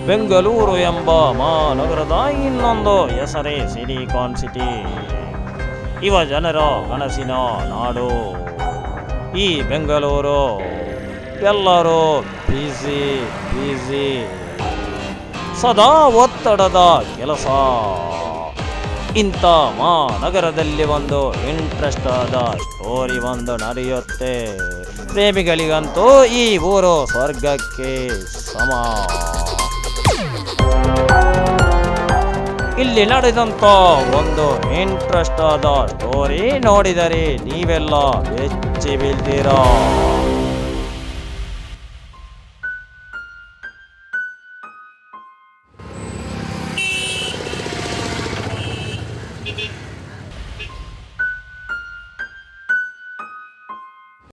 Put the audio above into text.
ಬೆಂಗಳೂರು ಎಂಬ ಮಹಾನಗರದ ಇನ್ನೊಂದು ಹೆಸರೇ ಸಿಲಿಕಾನ್ ಸಿಟಿ. ಯುವ ಜನರ ಕನಸಿನ ನಾಡು ಈ ಬೆಂಗಳೂರು. ಎಲ್ಲರೂ ಬ್ಯುಸಿ ಬ್ಯುಸಿ, ಸದಾ ಒತ್ತಡದ ಕೆಲಸ. ಇಂಥ ಮಹಾನಗರದಲ್ಲಿ ಒಂದು ಇಂಟ್ರೆಸ್ಟ್ ಆದ ಸ್ಟೋರಿ ಒಂದು ನಡೆಯುತ್ತೆ. ಪ್ರೇಮಿಗಳಿಗಂತೂ ಈ ಊರು ಸ್ವರ್ಗಕ್ಕೆ ಸಮ. ಇಲ್ಲಿ ನಡೆದಂಥ ಒಂದು ಇಂಟ್ರೆಸ್ಟ್ ಆದ ಸ್ಟೋರಿ ನೋಡಿದರೆ ನೀವೆಲ್ಲ ಬೆಚ್ಚಿ ಬೀಳ್ತೀರಾ.